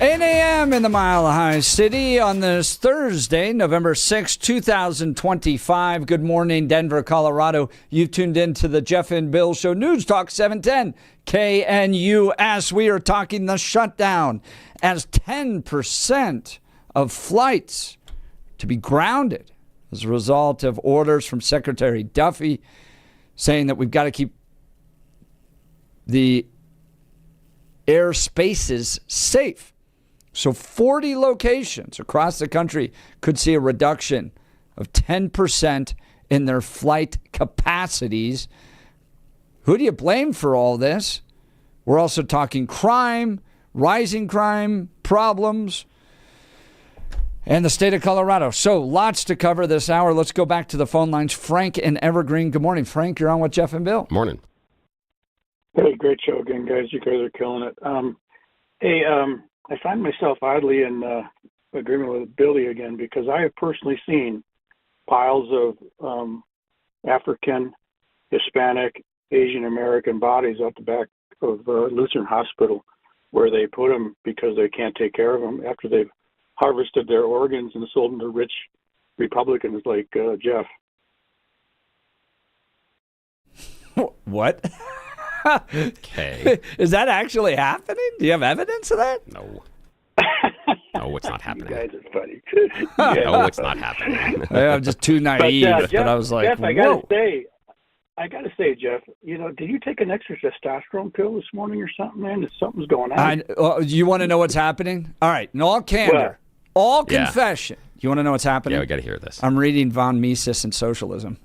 8 a.m. in the Mile High City on this Thursday, November 6, 2025. Good morning, Denver, Colorado. You've tuned in to the Jeff and Bill Show, News Talk 710 KNUS. We are talking the shutdown as 10% of flights to be grounded as a result of orders from Secretary Duffy saying that we've got to keep the airspaces safe. So 40 locations across the country could see a reduction of 10% in their flight capacities. Who do you blame for all this? We're also talking crime, rising crime problems, and the state of Colorado. So lots to cover this hour. Let's go back to the phone lines. Frank in Evergreen. Good morning, Frank. You're on with Jeff and Bill. Morning. Hey, great show again, guys. You guys are killing it. I find myself oddly in agreement with Billy again because I have personally seen piles of African, Hispanic, Asian American bodies out the back of Lutheran Hospital where they put them because they can't take care of them after they've harvested their organs and sold them to rich Republicans like Jeff. What? Okay. Is that actually happening? Do you have evidence of that? No. No, it's not happening. You guys are funny. No, it's not happening. I'm just too naive. But I was like, Jeff, whoa. I gotta say, Jeff, did you take an extra testosterone pill this morning or something, man? Something's going on. You want to know what's happening? All right, in all candor, all confession. You want to know what's happening? Yeah, we got to hear this. I'm reading von Mises and Socialism.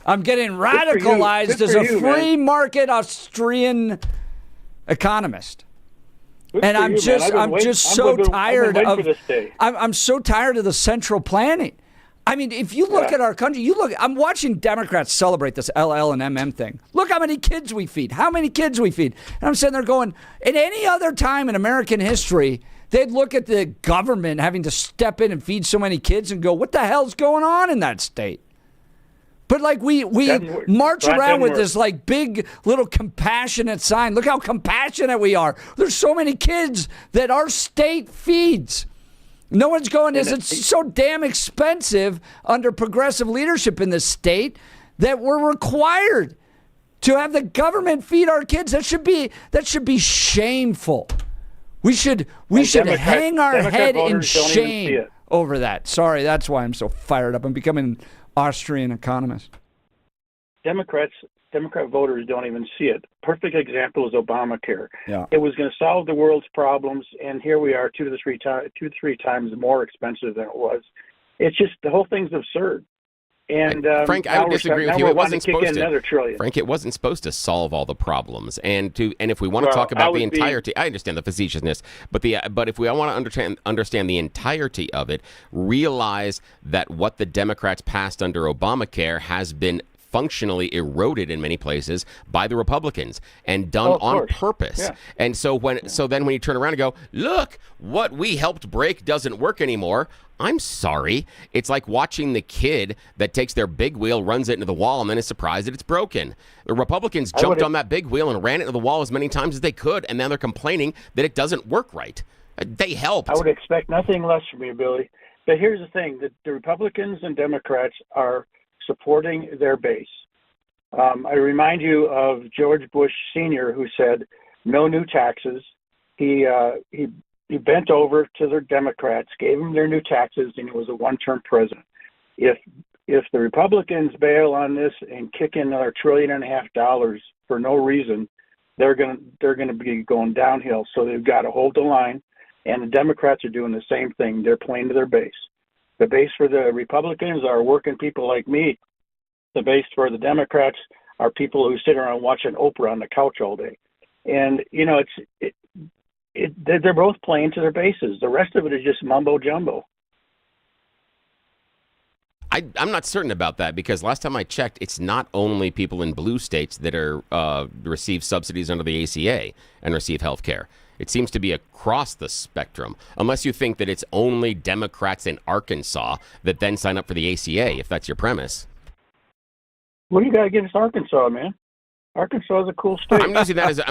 I'm getting radicalized as a free market Austrian economist. I'm so tired of the central planning. I mean, if you look at our country, I'm watching Democrats celebrate this LL and MM thing. Look how many kids we feed. How many kids we feed. And I'm sitting there going, at any other time in American history, they'd look at the government having to step in and feed so many kids and go, what the hell's going on in that state? But like we march around with this like big little compassionate sign. Look how compassionate we are. There's so many kids that our state feeds. No one's going, it's so damn expensive under progressive leadership in this state that we're required to have the government feed our kids. That should be shameful. We should hang our head in shame over that. Sorry, that's why I'm so fired up. I'm becoming an Austrian economist. Democrat voters don't even see it. Perfect example is Obamacare. Yeah. It was going to solve the world's problems, and here we are, 2 to 3 times more expensive than it was. It's just the whole thing's absurd. And Frank, I would disagree with you. It wasn't supposed to. Another trillion. Frank, it wasn't supposed to solve all the problems. And if we want to talk about the entirety, I understand the facetiousness, but if we want to understand the entirety of it, realize that what the Democrats passed under Obamacare has been functionally eroded in many places by the Republicans and done on purpose. Yeah. And so then when you turn around and go, look, what we helped break doesn't work anymore. I'm sorry. It's like watching the kid that takes their big wheel, runs it into the wall, and then is surprised that it's broken. The Republicans jumped on that big wheel and ran it into the wall as many times as they could, and now they're complaining that it doesn't work right. They helped. I would expect nothing less from you, Billy. But here's the thing. The Republicans and Democrats are supporting their base. I remind you of George Bush Sr., who said no new taxes. He bent over to the Democrats, gave them their new taxes, and he was a one-term president. If the Republicans bail on this and kick in another $1.5 trillion for no reason, they're going to be going downhill. So they've got to hold the line, and the Democrats are doing the same thing. They're playing to their base. The base for the Republicans are working people like me. The base for the Democrats are people who sit around watching Oprah on the couch all day. And, they're both playing to their bases. The rest of it is just mumbo jumbo. I'm not certain about that because last time I checked, it's not only people in blue states that are receive subsidies under the ACA and receive health care. It seems to be across the spectrum, unless you think that it's only Democrats in Arkansas that then sign up for the ACA, if that's your premise. What do you got against Arkansas, man? Arkansas is a cool state. I'm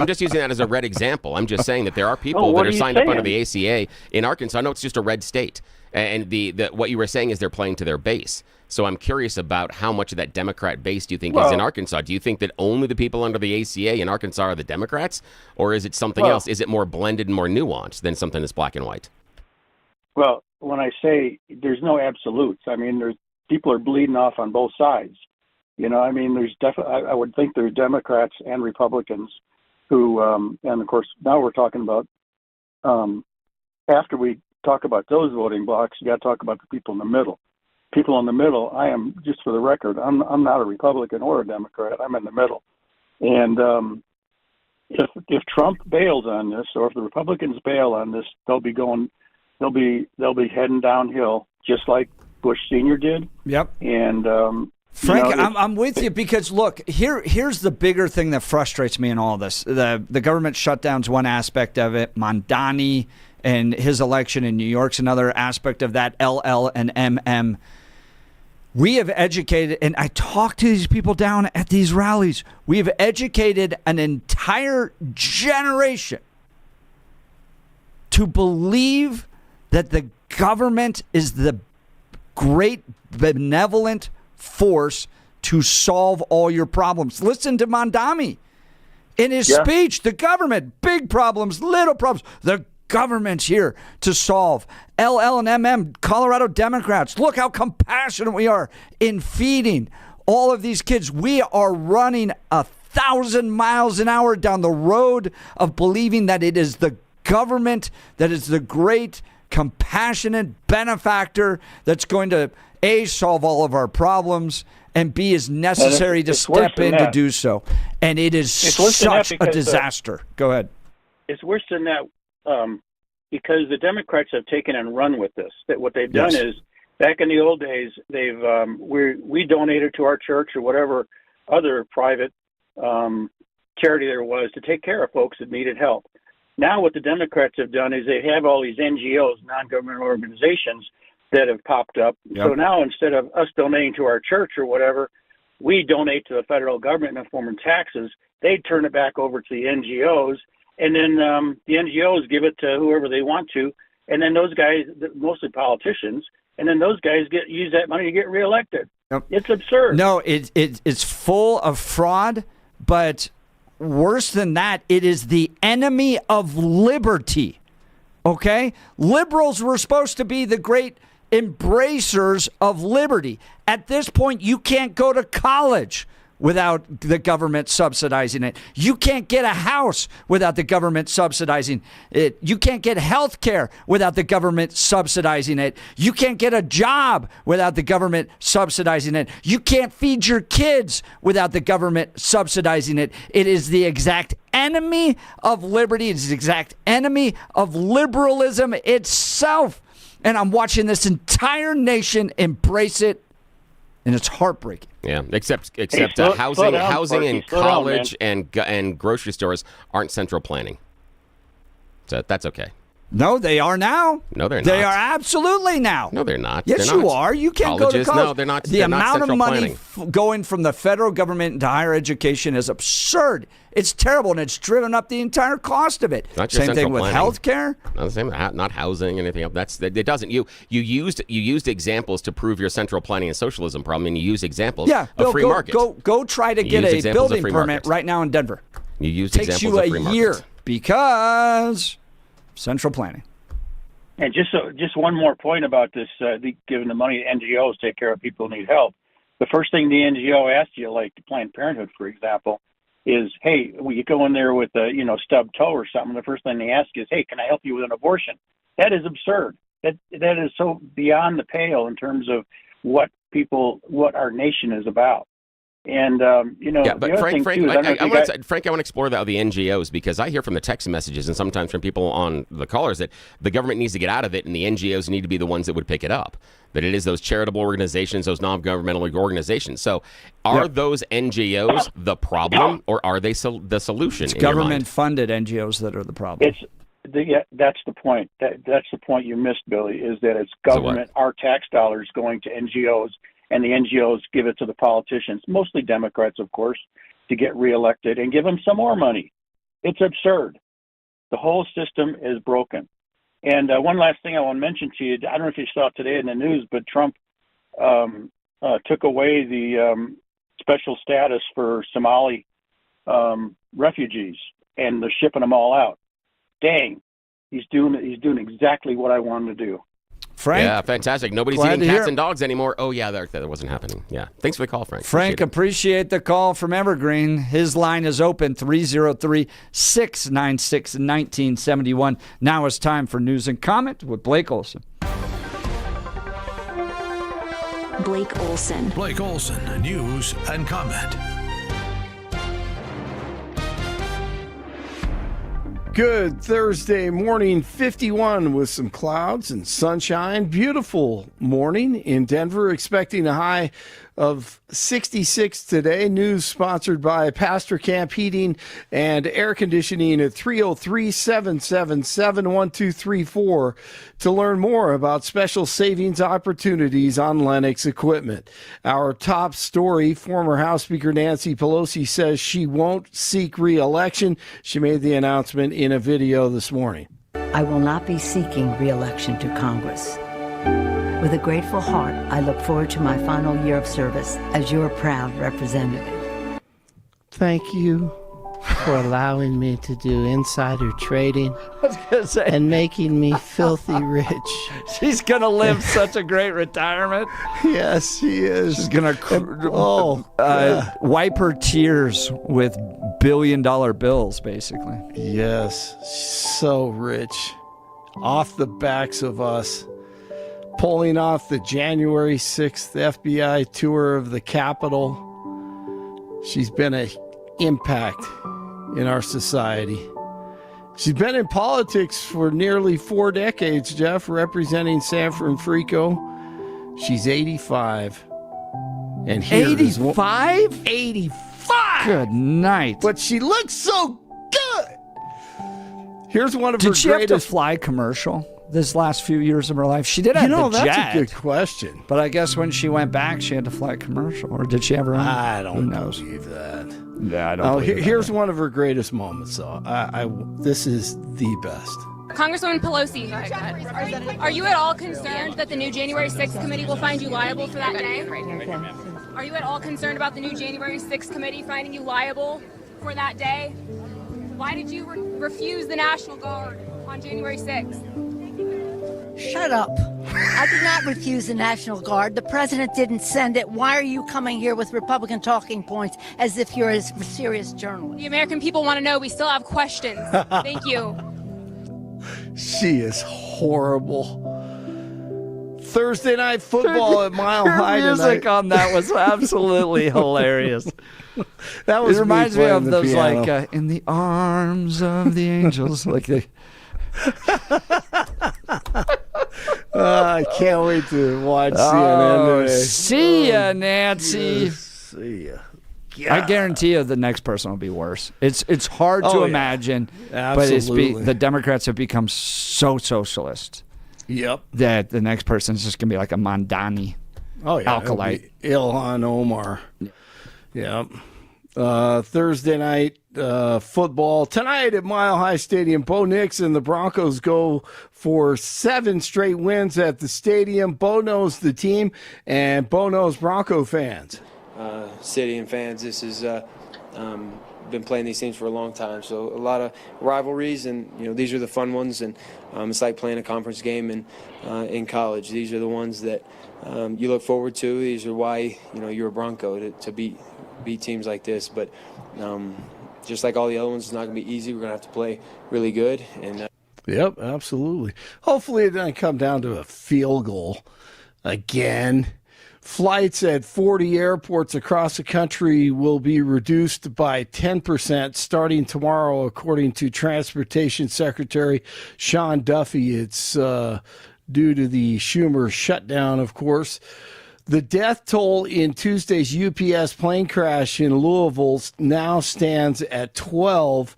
just using that as a red example. I'm just saying that there are people that are signed up under the ACA in Arkansas. No, it's just a red state. And the what you were saying is they're playing to their base. So I'm curious about how much of that Democrat base do you think is in Arkansas? Do you think that only the people under the ACA in Arkansas are the Democrats? Or is it something else? Is it more blended and more nuanced than something that's black and white? Well, when I say there's no absolutes, I mean, people are bleeding off on both sides. You know, I mean, there's definitely, I would think there's Democrats and Republicans who, and of course, now we're talking about, after we talk about those voting blocks, you got to talk about the people in the middle. People in the middle, I am, just for the record, I'm not a Republican or a Democrat. I'm in the middle. And if Trump bails on this, or if the Republicans bail on this, they'll be heading downhill, just like Bush Sr. did. Yep. And Frank, I'm with you because look, here's the bigger thing that frustrates me in all this. The government shutdown's one aspect of it. Mondani and his election in New York's another aspect of that. LL and MM. We have educated, and I talk to these people down at these rallies. We have educated an entire generation to believe that the government is the great benevolent force to solve all your problems. Listen to Mondani in his speech. The government, big problems, little problems. The government's here to solve. LL and MM, Colorado Democrats, look how compassionate we are in feeding all of these kids. We are running 1,000 miles an hour down the road of believing that it is the government that is the great compassionate benefactor that's going to A, solve all of our problems, and B, is necessary to step in to do so. And it is such a disaster. Go ahead. It's worse than that because the Democrats have taken and run with this. That what they've done is, back in the old days, they've we donated to our church or whatever other private charity there was to take care of folks that needed help. Now what the Democrats have done is they have all these NGOs, non-government organizations, that have popped up. Yep. So now instead of us donating to our church or whatever, we donate to the federal government in the form of taxes. They turn it back over to the NGOs, and then the NGOs give it to whoever they want to, and then those guys, mostly politicians, and then those guys use that money to get reelected. Yep. It's absurd. No, it's full of fraud, but worse than that, it is the enemy of liberty. Okay? Liberals were supposed to be the great embracers of liberty. At this point, you can't go to college without the government subsidizing it. You can't get a house without the government subsidizing it. You can't get health care without the government subsidizing it. You can't get a job without the government subsidizing it. You can't feed your kids without the government subsidizing it. It is the exact enemy of liberty. It is the exact enemy of liberalism itself. And I'm watching this entire nation embrace it, and it's heartbreaking. Yeah, except housing and college and grocery stores aren't central planning. So that's okay. No, they are now. No, they're not. They are absolutely now. No, they're not. Yes, you are. You can't go to college. No, they're not. The amount of money going from the federal government into higher education is absurd. It's terrible, and it's driven up the entire cost of it. Same thing with health care. Not the same. Not housing, anything else. It doesn't. You used examples to prove your central planning and socialism problem, and you use examples of free market. Go try to get a building permit right now in Denver. You used examples of free market. Takes you a year because central planning. And just one more point about this, giving the money to NGOs to take care of people who need help. The first thing the NGO asks you, like Planned Parenthood, for example, is, hey, when you go in there with a stubbed toe or something, the first thing they ask is, hey, can I help you with an abortion? That is absurd. That is so beyond the pale in terms of what our nation is about. And but Frank, I want to explore that with the NGOs, because I hear from the text messages and sometimes from people on the callers that the government needs to get out of it and the NGOs need to be the ones that would pick it up. That it is those charitable organizations, those non-governmental organizations. So, are those NGOs the problem, or are they the solution? It's government-funded NGOs that are the problem. That's the point. That's the point you missed, Billy. Is that it's government, our tax dollars going to NGOs. And the NGOs give it to the politicians, mostly Democrats, of course. to get reelected and give them some more money. It's absurd. The whole system is broken. And one last thing I want to mention to you, I don't know if you saw it today in the news, but Trump took away the special status for Somali refugees, and they're shipping them all out. Dang, he's doing exactly what I want him to do. Frank? Yeah, fantastic. Nobody's eating cats and dogs anymore. Oh, yeah, that wasn't happening. Yeah. Thanks for the call, Frank. Frank, appreciate the call from Evergreen. His line is open, 303-696-1971. Now it's time for News and Comment with Blake Olson. Blake Olson. Blake Olson, News and Comment. Good Thursday morning, 51 with some clouds and sunshine. Beautiful morning in Denver, expecting a high of 66 today. News sponsored by Pastor Camp Heating and Air Conditioning at 303-777-1234 to learn more about special savings opportunities on Lennox equipment. Our top story, former House Speaker Nancy Pelosi says she won't seek re-election. She made the announcement in a video this morning. I will not be seeking re-election to Congress. With a grateful heart, I look forward to my final year of service as your proud representative. Thank you for allowing me to do insider trading and making me filthy rich. She's going to live such a great retirement. Yes, she is. She's going to wipe her tears with billion-dollar bills, basically. Yes, so rich. Off the backs of us. Pulling off the January 6th FBI tour of the Capitol. She's been an impact in our society. She's been in politics for nearly 4 decades, Jeff, representing San Francisco. She's 85. And 85? 85! Good night. But she looks so good! Here's one of her greatest... Did she have to fly commercial this last few years of her life? She did have the jet. That's a good question. But I guess when she went back, she had to fly commercial. Or did she have her own? I don't believe that. Yeah, I don't believe here's one of her greatest moments, though. This is the best. Congresswoman Pelosi, are you at all concerned that the new January 6th committee will find you liable for that day? Are you at all concerned about the new January 6th committee finding you liable for that day? Why did you refuse the National Guard on January 6th? Shut up. I did not refuse the National Guard. The president didn't send it. Why are you coming here with Republican talking points as if you're a serious journalist? The American people want to know. We still have questions. Thank you. She is horrible. Thursday night football at Mile High tonight. Her music on that was absolutely hilarious. That was it reminds me of those piano. like in the arms of the angels, like they. I can't wait to watch CNN today. See ya, Nancy. Yes, see ya. Yeah. I guarantee you the next person will be worse. It's hard to imagine, Absolutely. but the Democrats have become so socialist. Yep. That the next person is just going to be like a Mondani. Oh, yeah. Alkalite. Ilhan Omar. Yep. Thursday night football. Tonight at Mile High Stadium, Bo Nix and the Broncos go for 7 straight wins at the stadium. Bo knows the team, and Bo knows Bronco fans. City and fans, this is been playing these teams for a long time, so a lot of rivalries, and these are the fun ones, and it's like playing a conference game in college. These are the ones that you look forward to. These are why you're a Bronco, to beat teams like this. But just like all the other ones, it's not going to be easy. We're going to have to play really good. And Yep, absolutely. Hopefully it doesn't come down to a field goal again. Flights at 40 airports across the country will be reduced by 10% starting tomorrow, according to Transportation Secretary Sean Duffy. It's due to the Schumer shutdown, of course. The death toll in Tuesday's UPS plane crash in Louisville now stands at 12.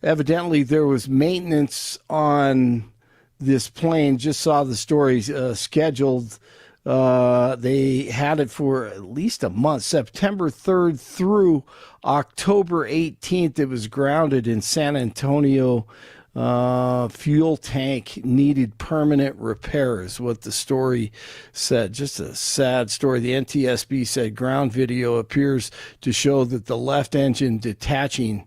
Evidently, there was maintenance on this plane. Just saw the story scheduled They had it for at least a month, September 3rd through October 18th. It was grounded in San Antonio. Fuel tank needed permanent repair is what the story said. Just a sad story. The NTSB said ground video appears to show that the left engine detached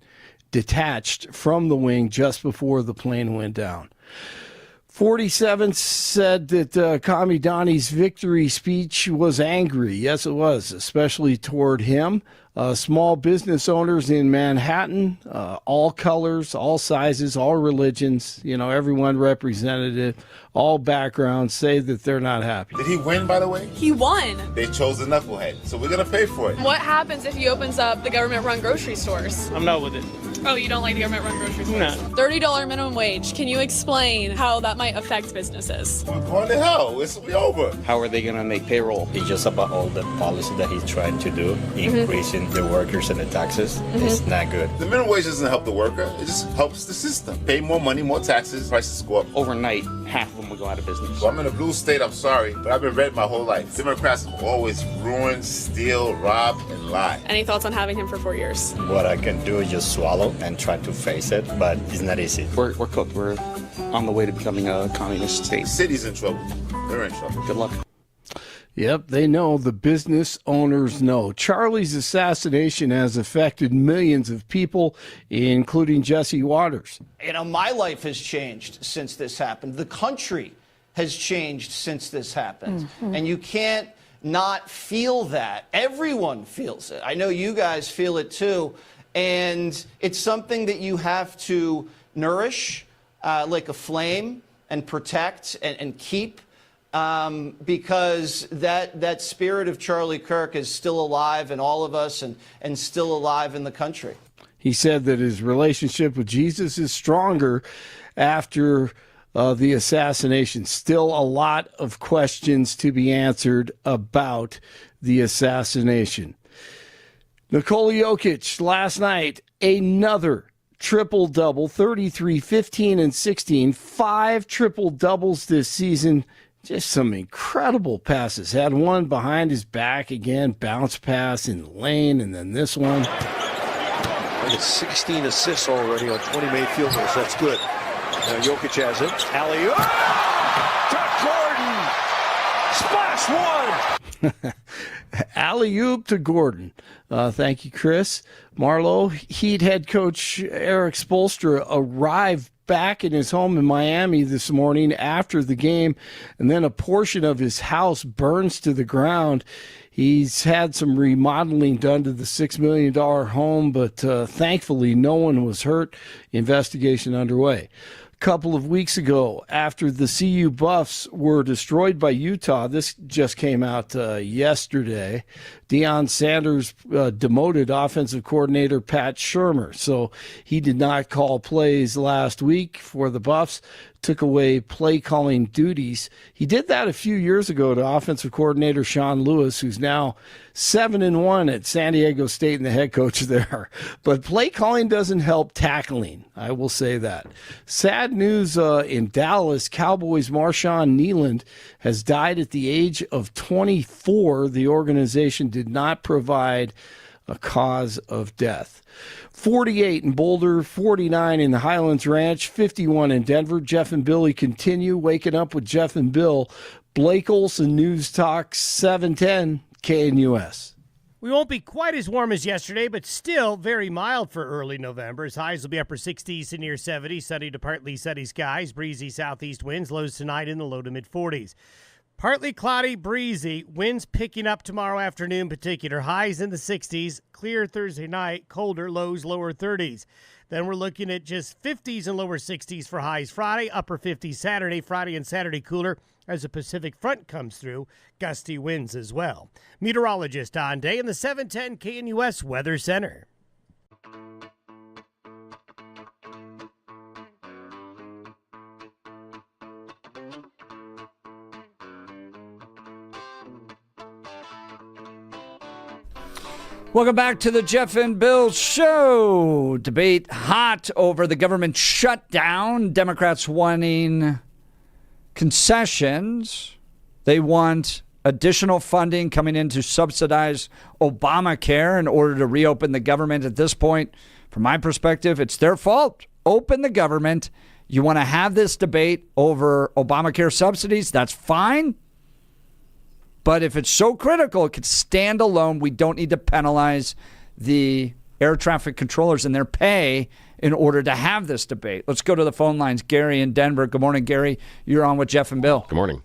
from the wing just before the plane went down. 47 said that Kamidani's victory speech was angry. Yes, it was, especially toward him. Small business owners in Manhattan, all colors, all sizes, all religions, everyone represented, all backgrounds, say that they're not happy. Did he win, by the way? He won. They chose a knucklehead, so we're going to pay for it. What happens if he opens up the government-run grocery stores? I'm not with it. Oh, you don't like the government-run grocery stores? No. $30 minimum wage. Can you explain how that might affect businesses? We're going to hell. It's be over. How are they going to make payroll? It's just about all the policy that he's trying to do, increasing the workers and the taxes. It's not good. The minimum wage doesn't help the worker. It just helps the system. Pay more money, more taxes, prices go up. Overnight, half of them will go out of business. Well, I'm in a blue state, I'm sorry, but I've been red my whole life. Democrats always ruin, steal, rob, and lie. Any thoughts on having him for 4 years? What I can do is just swallow and try to face it, but it's not easy. We're cooked. We're on the way to becoming a communist state. The city's in trouble. They're in trouble. Good luck. Yep, they know. The business owners know. Charlie's assassination has affected millions of people, including Jesse Waters. My life has changed since this happened. The country has changed since this happened. And you can't not feel that. Everyone feels it. I know you guys feel it too. And it's something that you have to nourish like a flame and protect and keep. Because that spirit of Charlie Kirk is still alive in all of us and still alive in the country. He said that his relationship with Jesus is stronger after the assassination. Still a lot of questions to be answered about the assassination. Nikola Jokic last night, another triple-double, 33, 15, and 16, 5 triple-doubles this season. Just some incredible passes. Had one behind his back again, bounce pass in the lane, and then this one. It's 16 assists already on 20 made field goals. That's good. Now Jokic has it. Alley-oop to Gordon. Splash one. Alley-oop to Gordon. Thank you, Chris. Marlowe, Heat head coach Eric Spoelstra arrived back in his home in Miami this morning after the game, and then a portion of his house burns to the ground. He's had some remodeling done to the $6 million home, but thankfully no one was hurt. Investigation underway. A couple of weeks ago, after the CU Buffs were destroyed by Utah, this just came out yesterday, Deion Sanders demoted offensive coordinator Pat Shurmur. So he did not call plays last week for the Buffs, took away play calling duties. He did that a few years ago to offensive coordinator Sean Lewis, who's now 7-1 at San Diego State and the head coach there. But play calling doesn't help tackling, I will say that. Sad news in Dallas. Cowboys' Marshawn Kneeland has died at the age of 24. The organization did not provide a cause of death. 48 in Boulder, 49 in the Highlands Ranch, 51 in Denver. Jeff and Billy continue. Waking up with Jeff and Bill. Blake Olson, News Talk 710 KNUS. We won't be quite as warm as yesterday, but still very mild for early November. As highs will be upper 60s to near 70, sunny to partly sunny skies, breezy southeast winds, lows tonight in the low to mid 40s. Partly cloudy, breezy, winds picking up tomorrow afternoon, particular highs in the 60s, clear Thursday night, colder, lows lower 30s. Then we're looking at just 50s and lower 60s for highs Friday, upper 50s Saturday, Friday and Saturday cooler as a Pacific front comes through, gusty winds as well. Meteorologist Don Day in the 710 KNUS Weather Center. Welcome back to the Jeff and Bill Show. Debate hot over the government shutdown. Democrats wanting concessions. They want additional funding coming in to subsidize Obamacare in order to reopen the government. At this point, from my perspective, it's their fault. Open the government. You want to have this debate over Obamacare subsidies, that's fine. But if it's so critical, it could stand alone. We don't need to penalize the air traffic controllers and their pay in order to have this debate. Let's go to the phone lines. Gary in Denver. Good morning, Gary. You're on with Jeff and Bill. Good morning.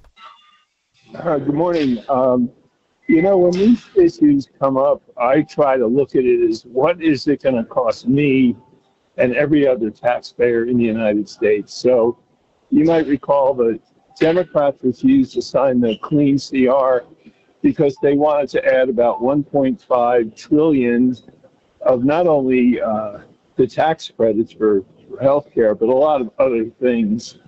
Good morning. When these issues come up, I try to look at it as what is it going to cost me and every other taxpayer in the United States. So you might recall the Democrats refused to sign the clean CR because they wanted to add about 1.5 trillion of not only the tax credits for health care, but a lot of other things.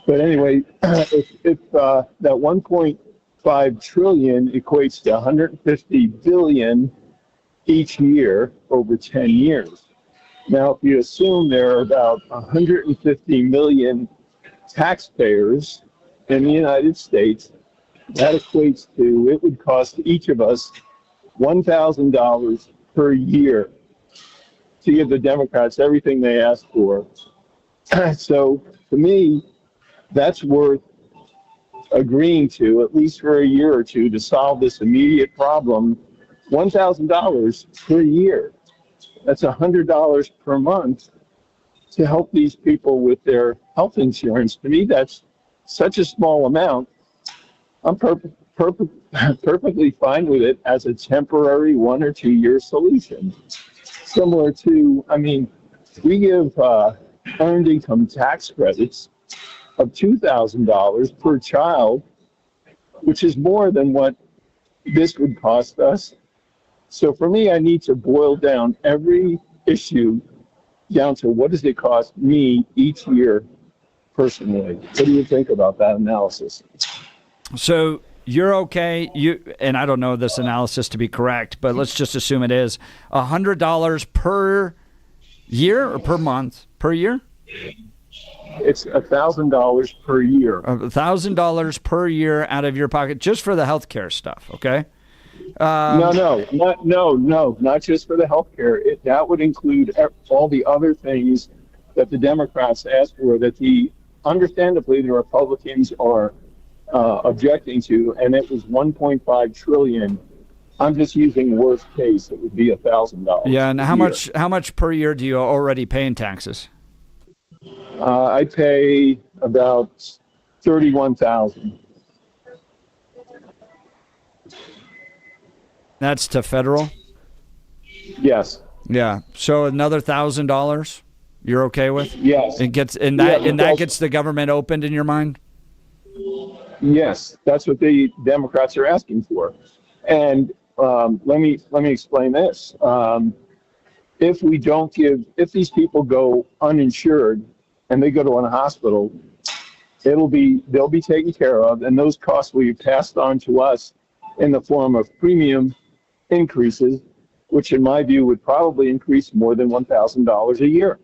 But anyway, if that 1.5 trillion equates to 150 billion each year over 10 years. Now, if you assume there are about 150 million taxpayers in the United States, that equates to, it would cost each of us $1,000 per year to give the Democrats everything they asked for. So to me, that's worth agreeing to, at least for a year or two, to solve this immediate problem. $1,000 per year. That's $100 per month to help these people with their health insurance. To me, that's such a small amount. I'm perfectly fine with it as a temporary 1 or 2 year solution. Similar to, we give earned income tax credits of $2,000 per child, which is more than what this would cost us. So for me, I need to boil down every issue down to what does it cost me each year personally. What do you think about that analysis? So you're okay. And I don't know this analysis to be correct, but let's just assume it is $100 per year or per month? Per year? It's $1,000 per year. $1,000 per year out of your pocket just for the healthcare stuff. Okay. No, not just for the healthcare. That would include all the other things that the Democrats asked for, that understandably the Republicans are objecting to, and it was 1.5 trillion. I'm just using worst case. It would be $1,000. Yeah, and how much per year do you already pay in taxes? I pay about $31,000. That's to federal? Yes. Yeah. So another $1,000 you're okay with? Yes. That gets the government opened in your mind? Yes, that's what the Democrats are asking for. And let me explain this. If these people go uninsured and they go to a hospital, they'll be taken care of, and those costs will be passed on to us in the form of premium increases, which in my view would probably increase more than $1,000 a year.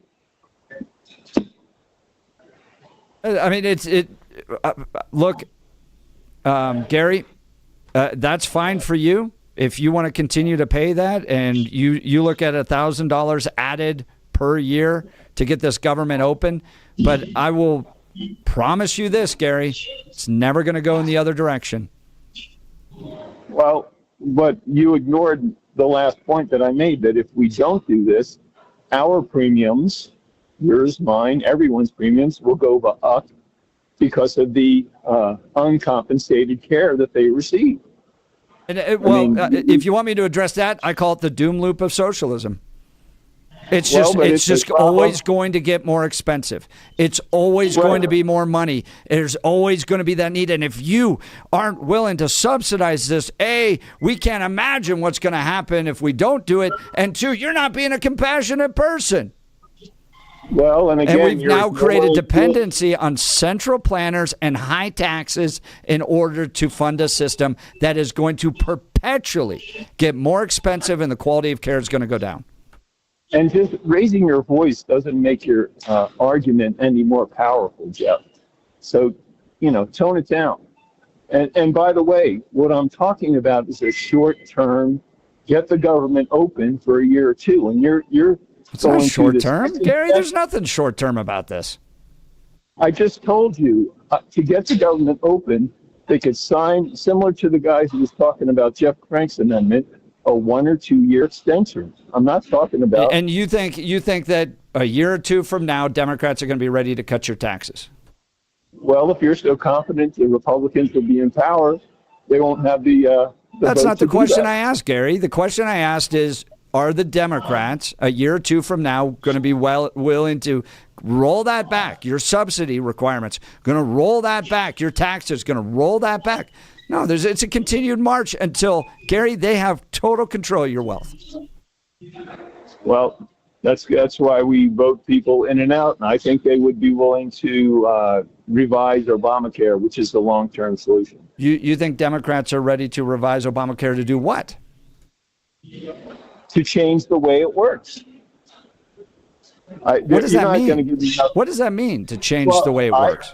Look, Gary, that's fine for you if you want to continue to pay that, and you look at $1,000 added per year to get this government open. But I will promise you this, Gary, it's never going to go in the other direction. Well, but you ignored the last point that I made, that if we don't do this, our premiums, yours, mine, everyone's premiums will go up because of the uncompensated care that they receive. And if you want me to address that, I call it the doom loop of socialism. It's just always going to get more expensive. It's always going to be more money. There's always going to be that need. And if you aren't willing to subsidize this, A, we can't imagine what's going to happen if we don't do it. And two, you're not being a compassionate person. Well, and again, we've now created dependency on central planners and high taxes in order to fund a system that is going to perpetually get more expensive, and the quality of care is going to go down. And just raising your voice doesn't make your argument any more powerful, Jeff. So, tone it down. And by the way, what I'm talking about is a short term, get the government open for a year or two. And you're it's not short term, Gary. There's nothing short term about this. I just told you to get the government open, they could sign, similar to the guy who was talking about Jeff Crank's amendment, a 1 or 2 year extension. I'm not talking about. And you think that a year or two from now, Democrats are going to be ready to cut your taxes? Well, if you're so confident the Republicans will be in power, they won't have the That's not the question I asked, Gary. The question I asked is, are the Democrats a year or two from now going to be willing to roll that back? Your subsidy requirements, going to roll that back. Your taxes, going to roll that back. No, it's a continued march until, Gary, they have total control of your wealth. Well, that's why we vote people in and out, and I think they would be willing to revise Obamacare, which is the long-term solution. You think Democrats are ready to revise Obamacare to do what? To change the way it works. What does that mean? What does that mean, to change the way it works?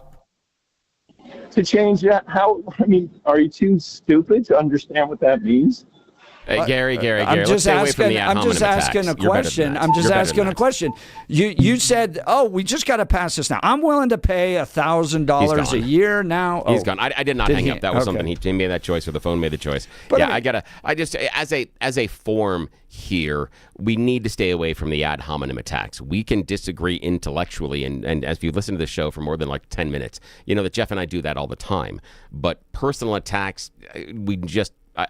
To change how? I mean, are you too stupid to understand what that means? Gary, let's stay away from the ad hominem attacks. I'm just asking a question. You said, we just got to pass this now. I'm willing to pay $1,000 a year now. He's gone. I did not hang up. That was something he made that choice, or the phone made the choice. But I just as a form here, we need to stay away from the ad hominem attacks. We can disagree intellectually, and as you listen to the show for more than like 10 minutes, you know that Jeff and I do that all the time. But personal attacks,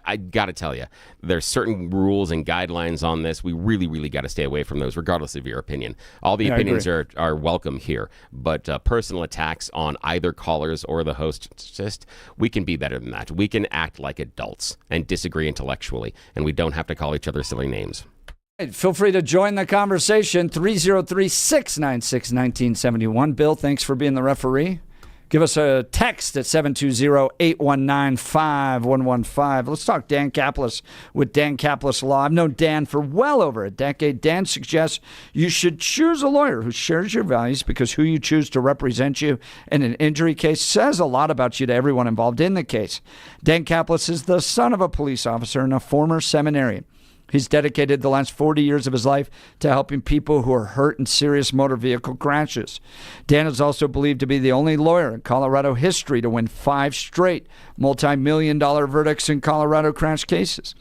I got to tell you, there's certain rules and guidelines on this. We really, really got to stay away from those, regardless of your opinion. All the opinions are welcome here, but personal attacks on either callers or the host, we can be better than that. We can act like adults and disagree intellectually, and we don't have to call each other silly names. Feel free to join the conversation, 303-696-1971. Bill, thanks for being the referee. Give us a text at 720-819-5115. Let's talk Dan Caplis with Dan Caplis Law. I've known Dan for well over a decade. Dan suggests you should choose a lawyer who shares your values, because who you choose to represent you in an injury case says a lot about you to everyone involved in the case. Dan Caplis is the son of a police officer and a former seminarian. He's dedicated the last 40 years of his life to helping people who are hurt in serious motor vehicle crashes. Dan is also believed to be the only lawyer in Colorado history to win 5 straight multi-million-dollar verdicts in Colorado crash cases.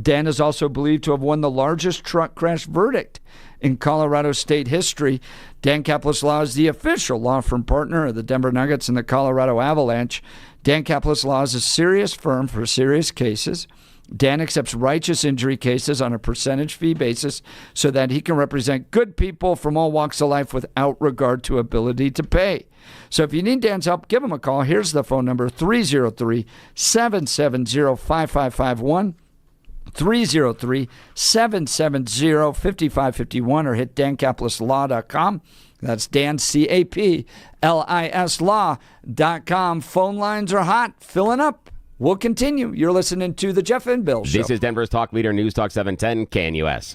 Dan is also believed to have won the largest truck crash verdict in Colorado state history. Dan Caplis Law is the official law firm partner of the Denver Nuggets and the Colorado Avalanche. Dan Caplis Law is a serious firm for serious cases. Dan accepts righteous injury cases on a percentage fee basis so that he can represent good people from all walks of life without regard to ability to pay. So if you need Dan's help, give him a call. Here's the phone number, 303-770-5551. 303-770-5551, or hit dancaplisLaw.com. That's Dan, C-A-P-L-I-S Law.com. Phone lines are hot, filling up. We'll continue. You're listening to The Jeff and Bill Show. This is Denver's Talk Leader, News Talk 710, KNUS.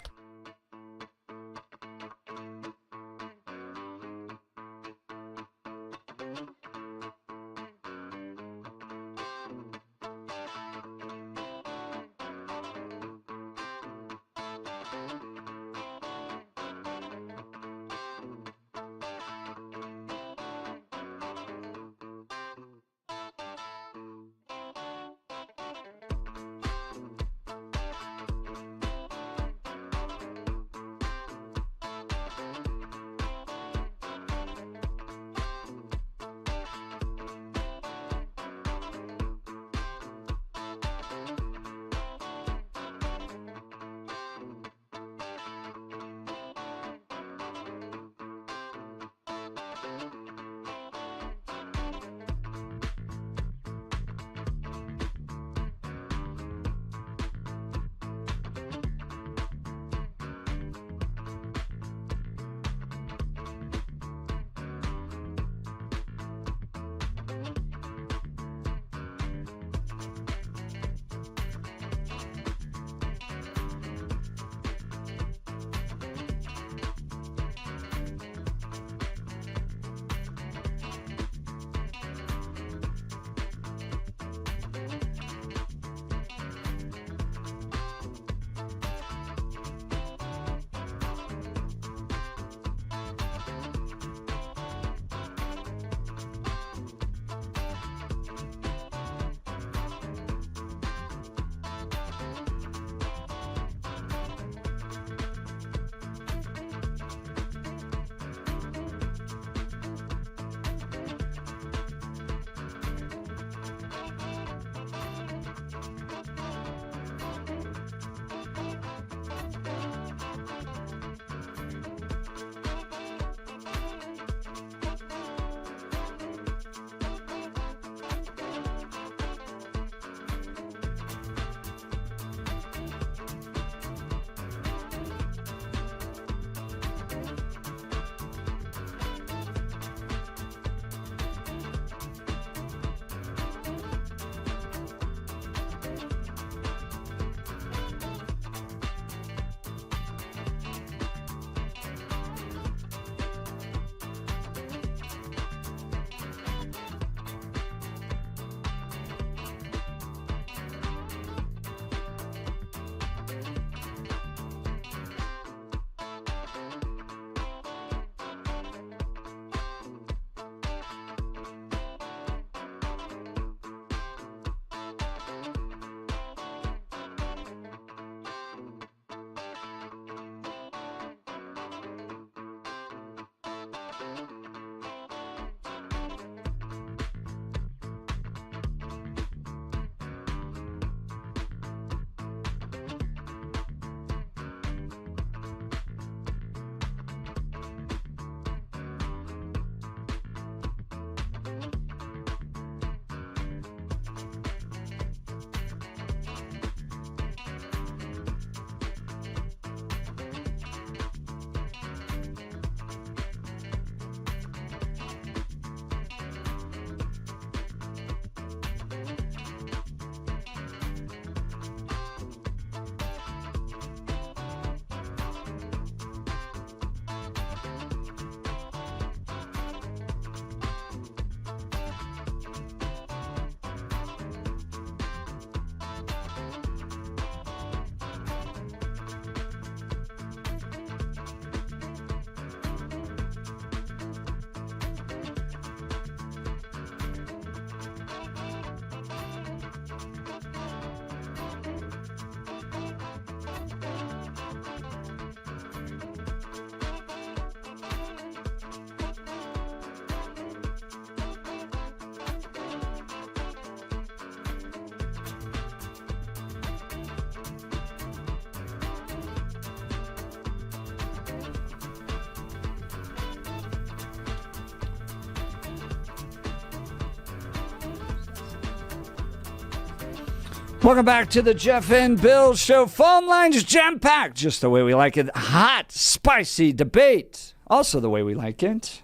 Welcome back to the Jeff and Bill Show. Phone lines jam-packed, just the way we like it. Hot, spicy debate, also the way we like it.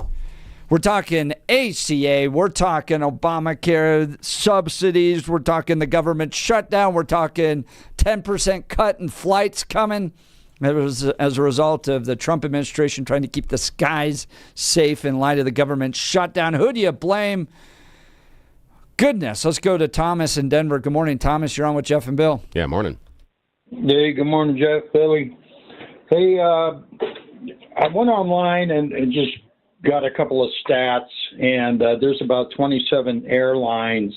We're talking ACA. We're talking Obamacare subsidies. We're talking the government shutdown. We're talking 10% cut in flights coming. It was as a result of the Trump administration trying to keep the skies safe in light of the government shutdown. Who do you blame? Goodness. Let's go to Thomas in Denver. Good morning, Thomas. You're on with Jeff and Bill. Yeah, morning. Hey, good morning, Jeff, Billy. Hey, I went online and just got a couple of stats, and there's about 27 airlines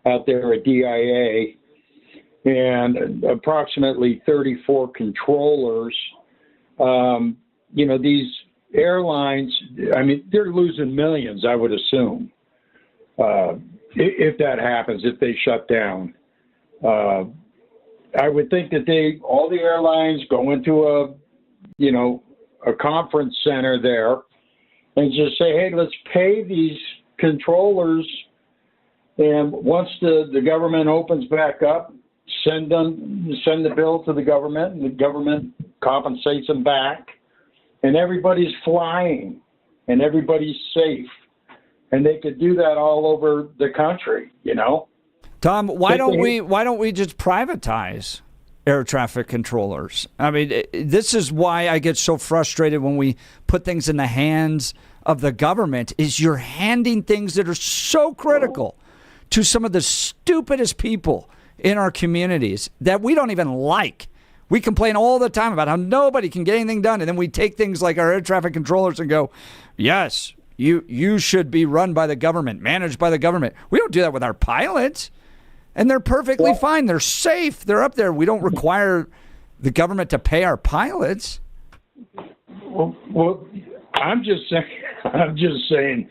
out there at DIA and approximately 34 controllers. These airlines, I mean, they're losing millions, I would assume. If that happens, if they shut down, I would think that all the airlines go into a conference center there and just say, hey, let's pay these controllers. And once the government opens back up, send the bill to the government, and the government compensates them back. And everybody's flying and everybody's safe. And they could do that all over the country, Tom, why don't we just privatize air traffic controllers? I mean, this is why I get so frustrated when we put things in the hands of the government, is you're handing things that are so critical to some of the stupidest people in our communities that we don't even like. We complain all the time about how nobody can get anything done. And then we take things like our air traffic controllers and go, yes, you should be run by the government, managed by the government. We don't do that with our pilots. And they're perfectly fine. They're safe. They're up there. We don't require the government to pay our pilots. Well, I'm just saying,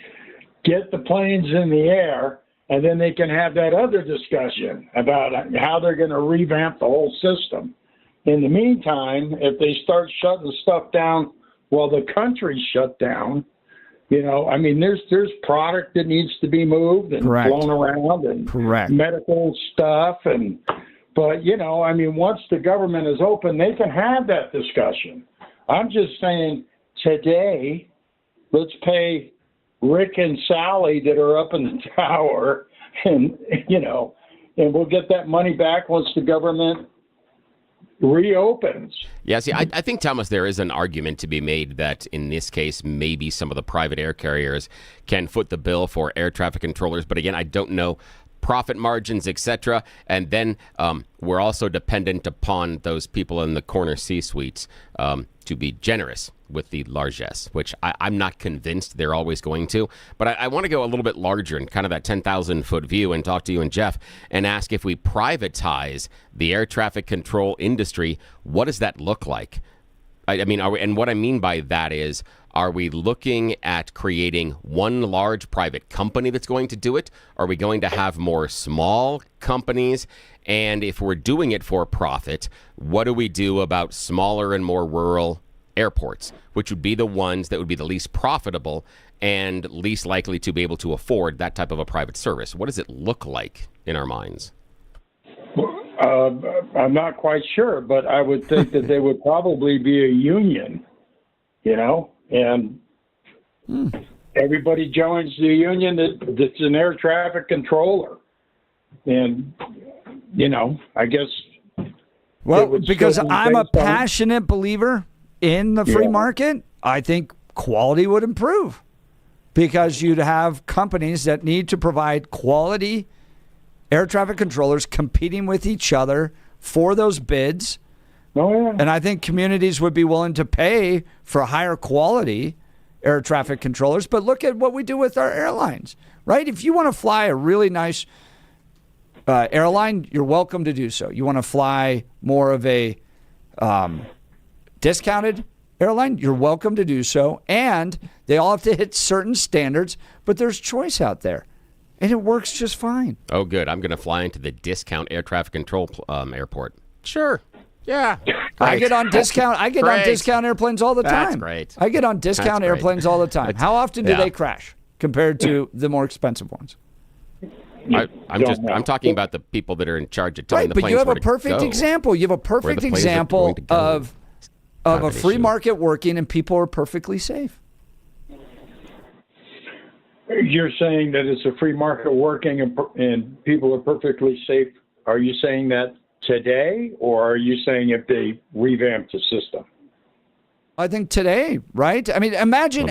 get the planes in the air, and then they can have that other discussion about how they're going to revamp the whole system. In the meantime, if they start shutting stuff down while the country's shut down, there's product that needs to be moved and flown around and medical stuff. But once the government is open, they can have that discussion. I'm just saying today, let's pay Rick and Sally that are up in the tower and we'll get that money back once the government reopens. Yeah, see, I think, Thomas, there is an argument to be made that in this case, maybe some of the private air carriers can foot the bill for air traffic controllers. But again, I don't know profit margins, etc. And then we're also dependent upon those people in the corner C-suites to be generous with the largesse, which I'm not convinced they're always going to. But I want to go a little bit larger and kind of that 10,000-foot view and talk to you and Jeff and ask, if we privatize the air traffic control industry, what does that look like? And what I mean by that is, are we looking at creating one large private company that's going to do it? Are we going to have more small companies? And if we're doing it for profit, what do we do about smaller and more rural airports, which would be the ones that would be the least profitable and least likely to be able to afford that type of a private service? What does it look like in our minds? I'm not quite sure, but I would think that they would probably be a union, and everybody joins the union that's an air traffic controller. And, I guess. Well, because I'm a passionate believer in the free market, I think quality would improve, because you'd have companies that need to provide quality air traffic controllers competing with each other for those bids. And I think communities would be willing to pay for higher quality air traffic controllers. But look at what we do with our airlines, right? If you want to fly a really nice airline, you're welcome to do so. You want to fly more of a discounted airline, you're welcome to do so. And they all have to hit certain standards, but there's choice out there. And it works just fine. Oh, good. I'm going to fly into the discount air traffic control airport. Sure. Yeah. I get on discount. I get on discount airplanes all the time. That's great. I get on discount airplanes all the time. How often do they crash compared to the more expensive ones? I'm talking about the people that are in charge of telling the planes where to go. But you have a perfect example. You have a perfect example of a free market working and people are perfectly safe. You're saying that it's a free market working and people are perfectly safe. Are you saying that today, or are you saying if they revamp the system? I think today, right? I mean, imagine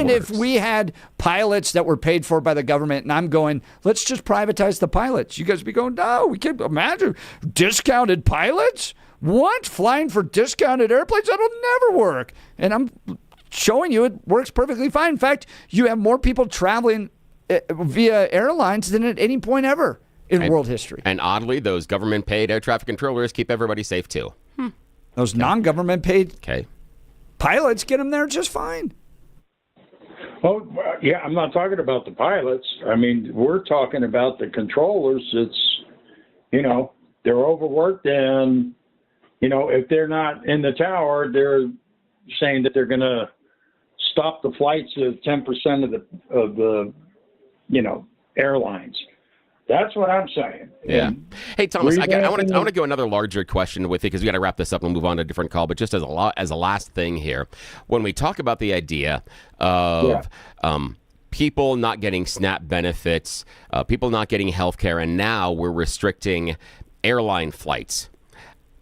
if we had pilots that were paid for by the government, and I'm going, let's just privatize the pilots. You guys would be going, no, we can't imagine discounted pilots. What? Flying for discounted airplanes? That'll never work. And I'm showing you it works perfectly fine. In fact, you have more people traveling via airlines than at any point ever in world history. And oddly, those government-paid air traffic controllers keep everybody safe too. Those non-government paid pilots get them there just fine. Oh, yeah, I'm not talking about the pilots. I mean, we're talking about the controllers. It's, they're overworked, and, if they're not in the tower, they're saying that they're going to stop the flights of 10% of the airlines. That's what I'm saying. Yeah. Hey, Thomas, I want to go another larger question with you because we got to wrap this up and move on to a different call. But just as a last thing here, when we talk about the idea of people not getting SNAP benefits, people not getting health care, and now we're restricting airline flights,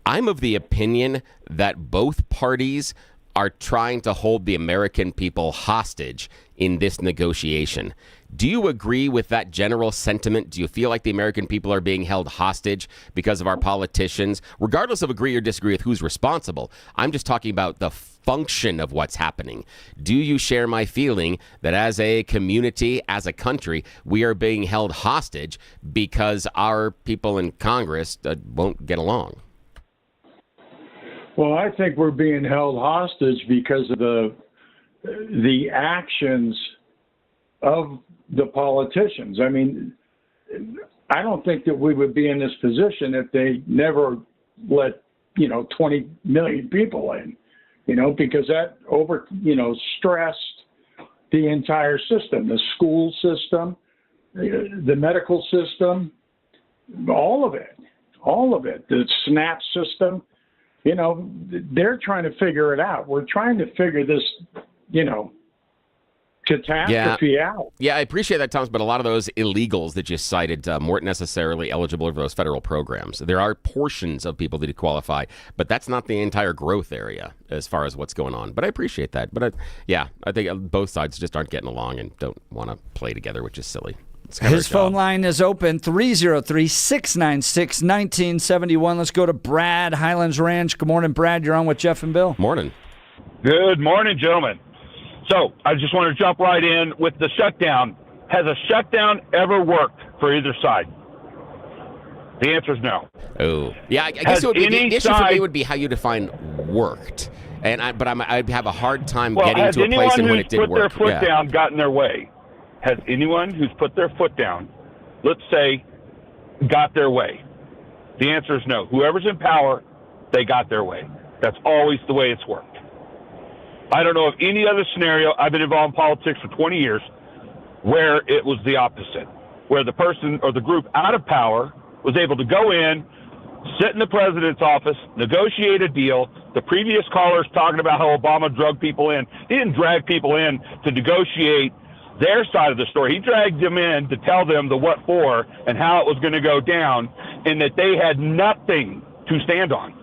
I'm of the opinion that both parties are trying to hold the American people hostage in this negotiation. Do you agree with that general sentiment? Do you feel like the American people are being held hostage because of our politicians, regardless of agree or disagree with who's responsible? I'm just talking about the function of what's happening. Do you share my feeling that as a community, as a country, we are being held hostage because our people in Congress won't get along? Well, I think we're being held hostage because of the actions of the politicians. I mean, I don't think that we would be in this position if they never let 20 million people in, because that stressed the entire system, the school system, the medical system, all of it, the SNAP system. They're trying to figure it out. We're trying to figure this, catastrophe out. Yeah, I appreciate that, Thomas, but a lot of those illegals that you cited weren't necessarily eligible for those federal programs. There are portions of people that qualify, but that's not the entire growth area as far as what's going on. But I appreciate that. But I think both sides just aren't getting along and don't want to play together, which is silly. His phone line is open, 303-696-1971. Let's go to Brad, Highlands Ranch. Good morning, Brad. You're on with Jeff and Bill. Morning. Good morning, gentlemen. So I just want to jump right in with the shutdown. Has a shutdown ever worked for either side? The answer is no. Oh, yeah. I guess the issue for me would be how you define worked. I'd have a hard time getting to a place in when it did work. Has anyone who's put their foot down gotten their way? Has anyone who's put their foot down, let's say, got their way? The answer is no. Whoever's in power, they got their way. That's always the way it's worked. I don't know of any other scenario. I've been involved in politics for 20 years where it was the opposite, where the person or the group out of power was able to go in, sit in the president's office, negotiate a deal. The previous caller's talking about how Obama drugged people in. He didn't drag people in to negotiate their side of the story. He dragged them in to tell them the what for and how it was going to go down, and that they had nothing to stand on.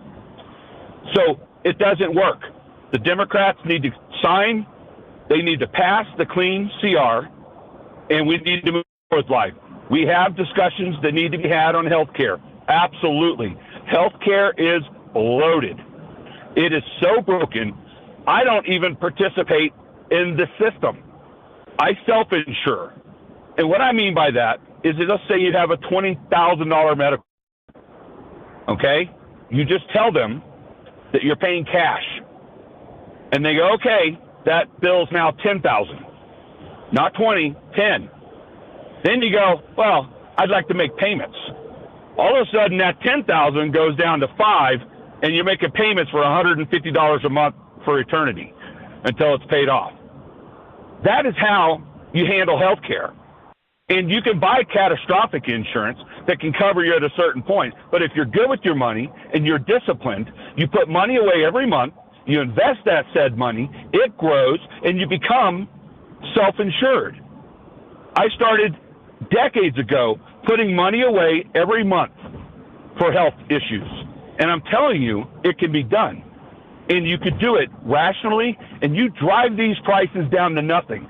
So it doesn't work. The Democrats need to sign. They need to pass the clean CR, and we need to move forward with life. We have discussions that need to be had on health care. Absolutely. Health care is bloated. It is so broken, I don't even participate in the system. I self-insure. And what I mean by that is that let's say you have a $20,000 medical. Okay? You just tell them that you're paying cash. And they go, okay, that bill's now $10,000. Not 20, 10. Then you go, well, I'd like to make payments. All of a sudden that $10,000 goes down to $5,000, and you're making payments for $150 a month for eternity until it's paid off. That is how you handle health care. And you can buy catastrophic insurance that can cover you at a certain point. But if you're good with your money and you're disciplined, you put money away every month, you invest that said money, it grows, and you become self-insured. I started decades ago putting money away every month for health issues. And I'm telling you, it can be done. And you could do it rationally, and you drive these prices down to nothing.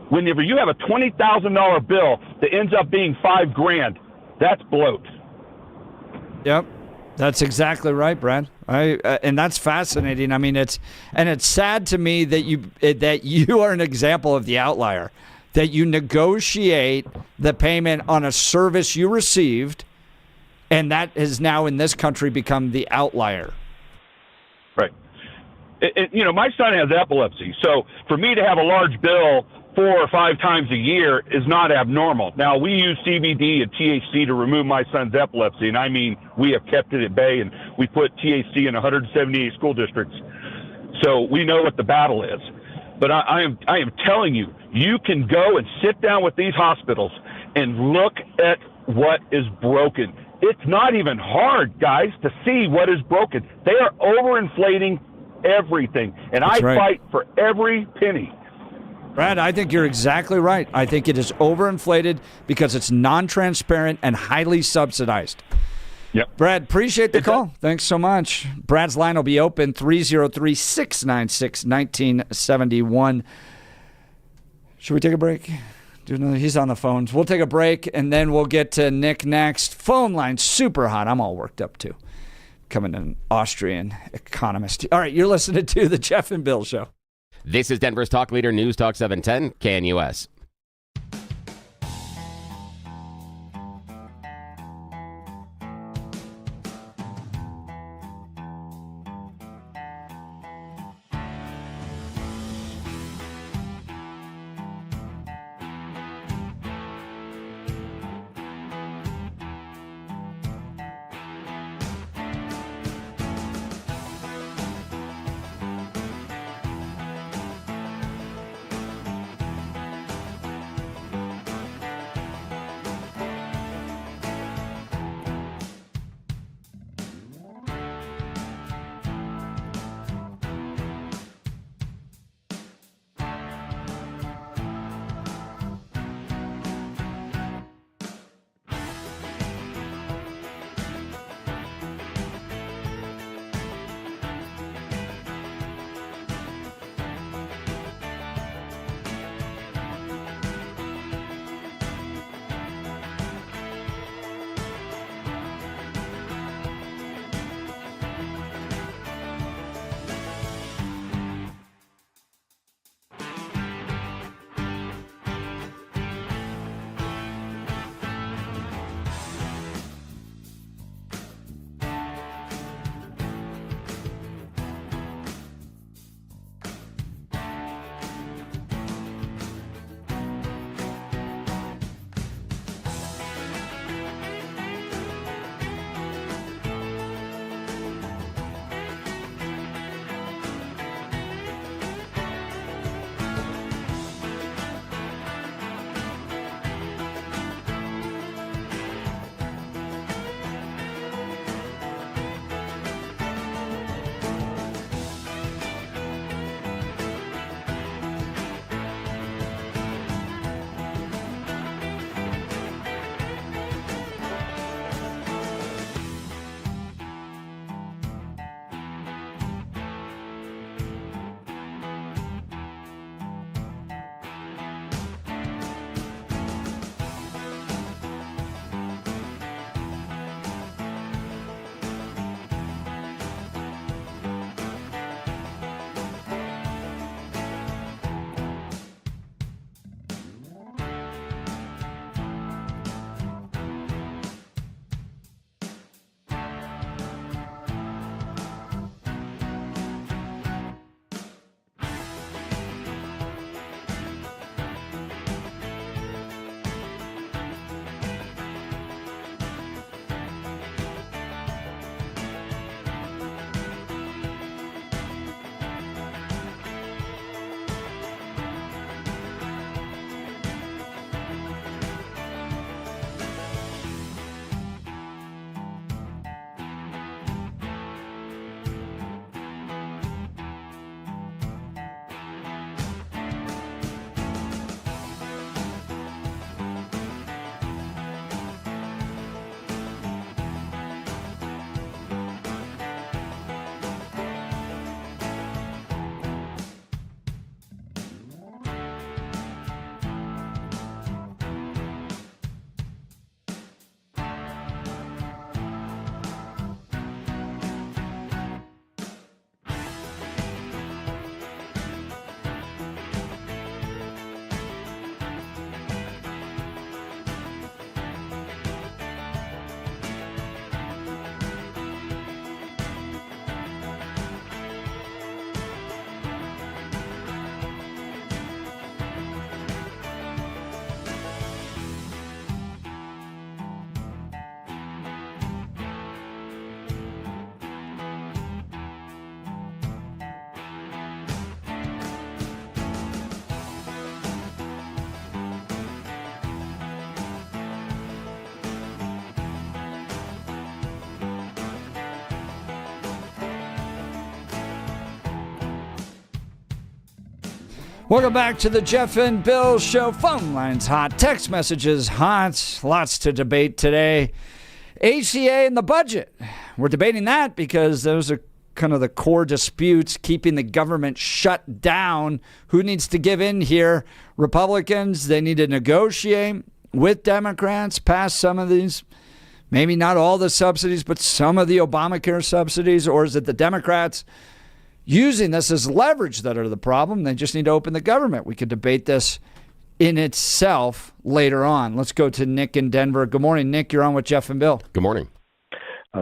Whenever you have a $20,000 bill that ends up being $5,000, that's bloat. Yep, that's exactly right, Brad. And that's fascinating. I mean, it's sad to me that you are an example of the outlier, that you negotiate the payment on a service you received, and that has now in this country become the outlier. Right. My son has epilepsy, so for me to have a large bill 4 or 5 times a year is not abnormal. Now, we use CBD and THC to remove my son's epilepsy, and I mean, we have kept it at bay, and we put THC in 178 school districts. So we know what the battle is. But I am telling you, you can go and sit down with these hospitals and look at what is broken. It's not even hard, guys, to see what is broken. They are overinflating everything, and I fight for every penny. Brad, I think you're exactly right. I think it is overinflated because it's non-transparent and highly subsidized. Yep. Brad, appreciate the call. Thanks so much. Brad's line will be open, 303-696-1971. Should we take a break? He's on the phones. We'll take a break, and then we'll get to Nick next. Phone line, super hot. I'm all worked up, too. Coming an Austrian economist. All right, you're listening to The Jeff and Bill Show. This is Denver's Talk Leader, News Talk 710, KNUS. Welcome back to the Jeff and Bill Show. Phone lines hot, text messages hot, lots to debate today. ACA and the budget. We're debating that because those are kind of the core disputes, keeping the government shut down. Who needs to give in here? Republicans, they need to negotiate with Democrats, pass some of these, maybe not all the subsidies, but some of the Obamacare subsidies, or is it the Democrats using this as leverage that are the problem? They just need to open the government. We could debate this in itself later on. Let's go to Nick in Denver. Good morning, Nick. You're on with Jeff and Bill. Good morning.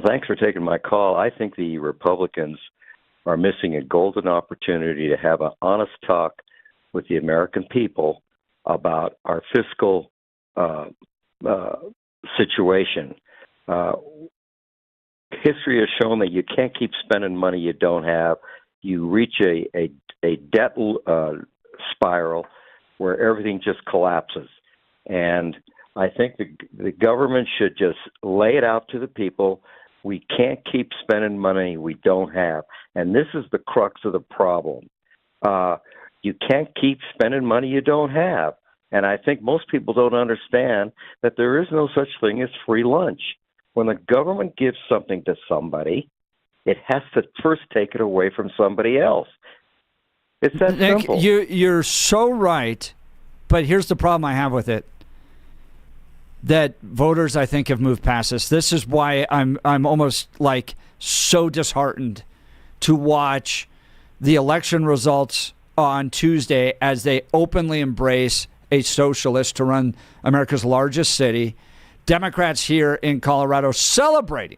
Thanks for taking my call. I think the Republicans are missing a golden opportunity to have an honest talk with the American people about our fiscal situation. History has shown that you can't keep spending money you don't have. You reach a debt spiral where everything just collapses. And I think the government should just lay it out to the people. We can't keep spending money we don't have. And this is the crux of the problem. You can't keep spending money you don't have. And I think most people don't understand that there is no such thing as free lunch. When the government gives something to somebody, it has to first take it away from somebody else. It's that Nick, simple. You're so right, but here's the problem I have with it. That voters, I think, have moved past this. This is why I'm almost like so disheartened to watch the election results on Tuesday as they openly embrace a socialist to run America's largest city. Democrats here in Colorado celebrating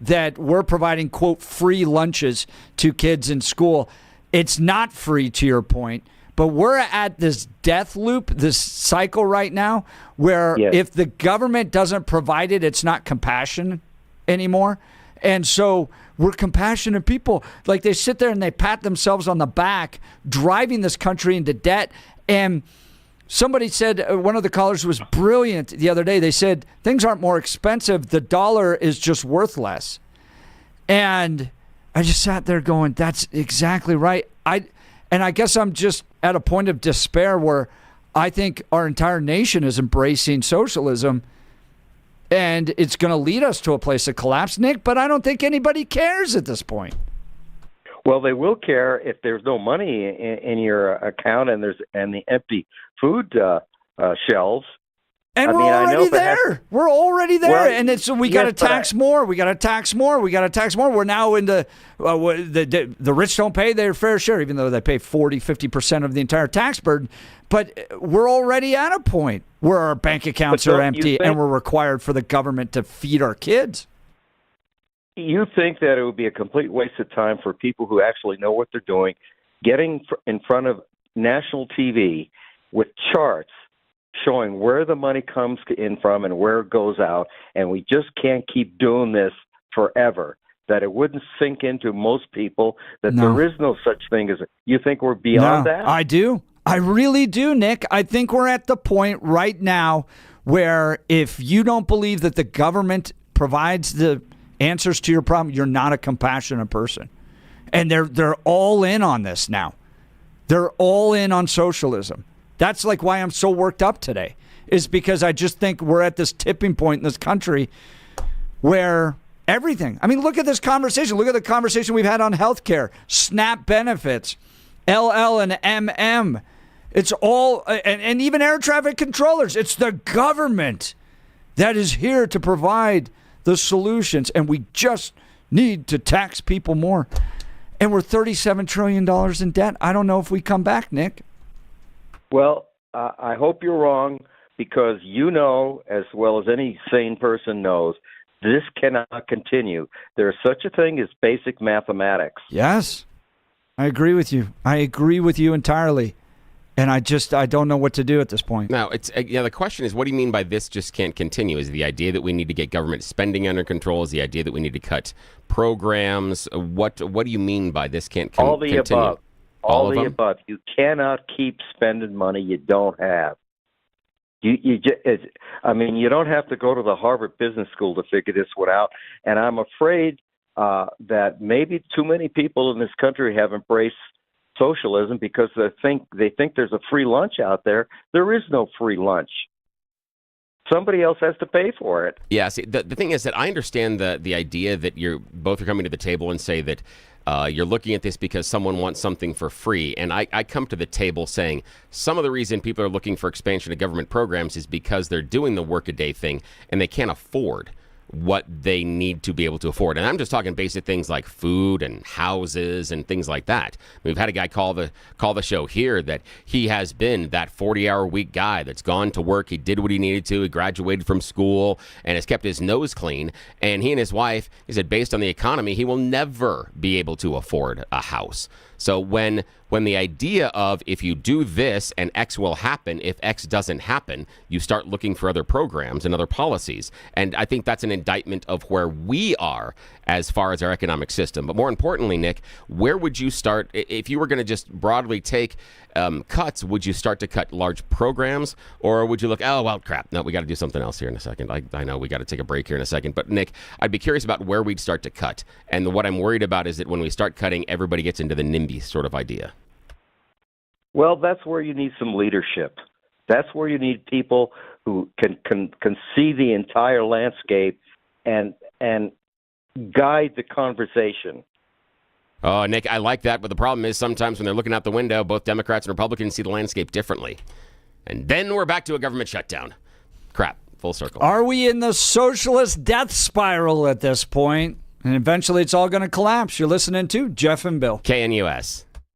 that we're providing, quote, free lunches to kids in school. It's not free, to your point, but we're at this death loop, this cycle right now where if the government doesn't provide it, it's not compassion anymore. And so we're compassionate people. Like, they sit there and they pat themselves on the back, driving this country into debt. And somebody said, one of the callers was brilliant the other day. They said, things aren't more expensive. The dollar is just worth less. And I just sat there going, that's exactly right. And I guess I'm just at a point of despair where I think our entire nation is embracing socialism and it's going to lead us to a place of collapse, Nick, but I don't think anybody cares at this point. Well, they will care if there's no money in your account and the empty food shelves. And we're already there. We're already there. Well, and it's we got to tax more. We got to tax more. We got to tax more. We're now in the rich don't pay their fair share, even though they pay 40-50% of the entire tax burden. But we're already at a point where our bank accounts are empty and we're required for the government to feed our kids. You think that it would be a complete waste of time for people who actually know what they're doing, getting in front of national TV with charts showing where the money comes in from and where it goes out, and we just can't keep doing this forever, that it wouldn't sink into most people that there is no such thing as you think we're beyond that? I do. I really do, Nick. I think we're at the point right now where if you don't believe that the government provides the answers to your problem, you're not a compassionate person. And they're all in on this now. They're all in on socialism. That's like why I'm so worked up today, is because I just think we're at this tipping point in this country where everything, I mean, look at this conversation. Look at the conversation we've had on healthcare, SNAP benefits, LL and MM. It's all, and even air traffic controllers. It's the government that is here to provide the solutions, and we just need to tax people more. And we're $37 trillion in debt. I don't know if we come back, Nick. Well, I hope you're wrong, because you know, as well as any sane person knows, this cannot continue. There is such a thing as basic mathematics. Yes, I agree with you. I agree with you entirely. And I don't know what to do at this point. Now, the question is, what do you mean by this just can't continue? Is the idea that we need to get government spending under control? Is the idea that we need to cut programs? What do you mean by this can't continue? All the above. All the above. You cannot keep spending money you don't have. You don't have to go to the Harvard Business School to figure this one out. And I'm afraid that maybe too many people in this country have embraced socialism because they think there's a free lunch out there. There is no free lunch. Somebody else has to pay for it. Yeah, see, the thing is that I understand the idea that you're both are coming to the table and say that you're looking at this because someone wants something for free. And I come to the table saying some of the reason people are looking for expansion of government programs is because they're doing the workaday thing and they can't afford what they need to be able to afford. And I'm just talking basic things like food and houses and things like that. We've had a guy call the show here that he has been that 40-hour week guy that's gone to work. He did what he needed to. He graduated from school and has kept his nose clean. And he and his wife, he said, based on the economy, he will never be able to afford a house. So when the idea of if you do this and X will happen, if X doesn't happen, you start looking for other programs and other policies. And I think that's an indictment of where we are as far as our economic system. But more importantly, Nick, where would you start if you were going to just broadly take cuts? Would you start to cut large programs, or would you look, oh, well, crap, no, we got to do something else here in a second. I know we got to take a break here in a second. But Nick, I'd be curious about where we'd start to cut. And what I'm worried about is that when we start cutting, everybody gets into the NIMBY sort of idea. Well, that's where you need some leadership. That's where you need people who can see the entire landscape and guide the conversation. Oh, Nick, I like that, but the problem is sometimes when they're looking out the window, both Democrats and Republicans see the landscape differently. And then we're back to a government shutdown. Crap, full circle. Are we in the socialist death spiral at this point? And eventually it's all going to collapse. You're listening to Jeff and Bill. KNUS.